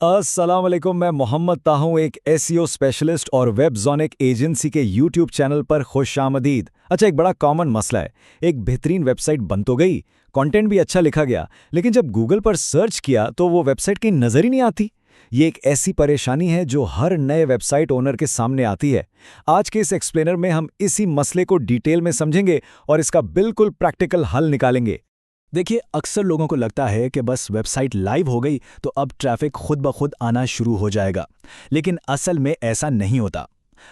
अस्सलाम वालेकुम। मैं मोहम्मद ताहू, एक एसईओ स्पेशलिस्ट और वेबज़ोनिक एजेंसी के यूट्यूब चैनल पर खुशामदीद। अच्छा, एक बड़ा कॉमन मसला है। एक बेहतरीन वेबसाइट बन तो गई, कंटेंट भी अच्छा लिखा गया, लेकिन जब गूगल पर सर्च किया तो वो वेबसाइट कहीं नज़र ही नहीं आती। ये एक ऐसी परेशानी है जो हर नए वेबसाइट ओनर के सामने आती है। आज के इस एक्सप्लेनर में हम इसी मसले को डिटेल में समझेंगे और इसका बिल्कुल प्रैक्टिकल हल निकालेंगे। देखिए, अक्सर लोगों को लगता है कि बस वेबसाइट लाइव हो गई तो अब ट्रैफिक खुद ब खुद आना शुरू हो जाएगा, लेकिन असल में ऐसा नहीं होता।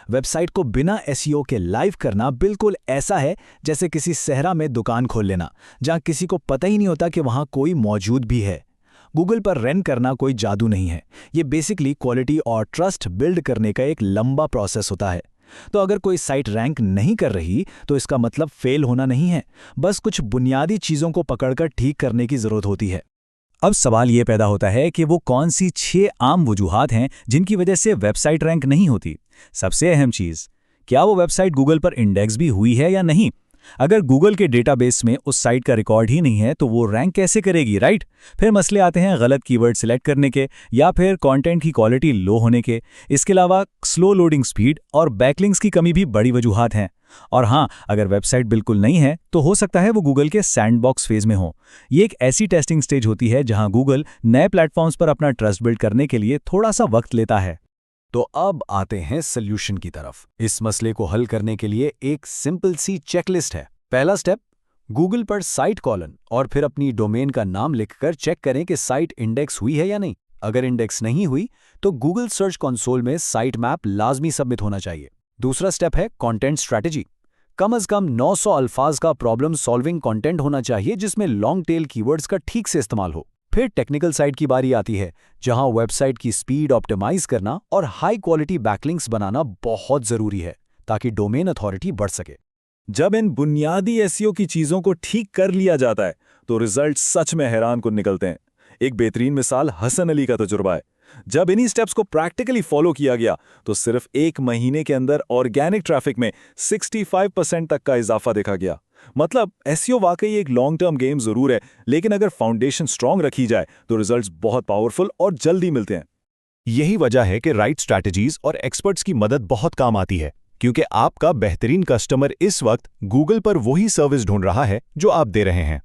वेबसाइट को बिना एसईओ के लाइव करना बिल्कुल ऐसा है जैसे किसी सहरा में दुकान खोल लेना, जहां किसी को पता ही नहीं होता कि वहां कोई मौजूद भी है। गूगल पर रैंक करना कोई जादू नहीं है, ये बेसिकली क्वालिटी और ट्रस्ट बिल्ड करने का एक लंबा प्रोसेस होता है। तो अगर कोई साइट रैंक नहीं कर रही तो इसका मतलब फेल होना नहीं है, बस कुछ बुनियादी चीज़ों को पकड़कर ठीक करने की ज़रूरत होती है। अब सवाल ये पैदा होता है कि वो कौन सी 6 आम वजूहात हैं जिनकी वजह से वेबसाइट रैंक नहीं होती। सबसे अहम चीज़, क्या वो वेबसाइट गूगल पर इंडेक्स भी हुई है या नहीं। अगर गूगल के डेटाबेस में उस साइट का रिकॉर्ड ही नहीं है तो वो रैंक कैसे करेगी, राइट। फिर मसले आते हैं गलत कीवर्ड सिलेक्ट करने के या फिर कंटेंट की क्वालिटी लो होने के। इसके अलावा स्लो लोडिंग स्पीड और बैकलिंक्स की कमी भी बड़ी वजूहात हैं। और हाँ, अगर वेबसाइट बिल्कुल नहीं है तो हो सकता है वो गूगल के सैंडबॉक्स फेज में हो। ये एक ऐसी टेस्टिंग स्टेज होती है जहां गूगल नए प्लेटफॉर्म्स पर अपना ट्रस्ट बिल्ड करने के लिए थोड़ा सा वक्त लेता है। तो अब आते हैं सोल्यूशन की तरफ। इस मसले को हल करने के लिए एक सिंपल सी चेकलिस्ट है। पहला स्टेप, गूगल पर साइट कॉलन और फिर अपनी डोमेन का नाम लिखकर चेक करें कि साइट इंडेक्स हुई है या नहीं। अगर इंडेक्स नहीं हुई तो गूगल सर्च कंसोल में साइट मैप लाजमी सबमिट होना चाहिए। दूसरा स्टेप है कंटेंट स्ट्रैटेजी। कम से कम 900 अल्फाज का प्रॉब्लम सॉल्विंग कंटेंट होना चाहिए जिसमें लॉन्ग टेल कीवर्ड्स का ठीक से इस्तेमाल हो। फिर टेक्निकल साइड की बारी आती है, जहां वेबसाइट की स्पीड ऑप्टिमाइज करना और हाई क्वालिटी बैकलिंक्स बनाना बहुत जरूरी है ताकि डोमेन अथॉरिटी बढ़ सके। जब इन बुनियादी एसईओ की चीजों को ठीक कर लिया जाता है तो रिजल्ट सच में हैरान कुन निकलते हैं। एक बेहतरीन मिसाल हसन अली का तजुर्बा है। जब इन्हीं स्टेप्स को प्रैक्टिकली फॉलो किया गया तो सिर्फ 1 महीने के अंदर ऑर्गेनिक ट्रैफिक में 65% तक का इजाफा देखा गया। मतलब एसईओ वाकई एक लॉन्ग टर्म गेम जरूर है, लेकिन अगर फाउंडेशन स्ट्रांग रखी जाए तो रिजल्ट्स बहुत पावरफुल और जल्दी मिलते हैं। यही वजह है कि राइट स्ट्रैटेजीज और एक्सपर्ट्स की मदद बहुत काम आती है, क्योंकि आपका बेहतरीन कस्टमर इस वक्त गूगल पर वही सर्विस ढूंढ रहा है जो आप दे रहे हैं।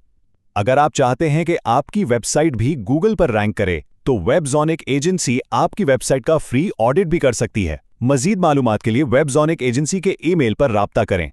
अगर आप चाहते हैं कि आपकी वेबसाइट भी गूगल पर रैंक करे तो वेबज़ोनिक एजेंसी आपकी वेबसाइट का फ्री ऑडिट भी कर सकती है। मजीद मालूमात के लिए वेबज़ोनिक एजेंसी के ईमेल पर राब्ता करें।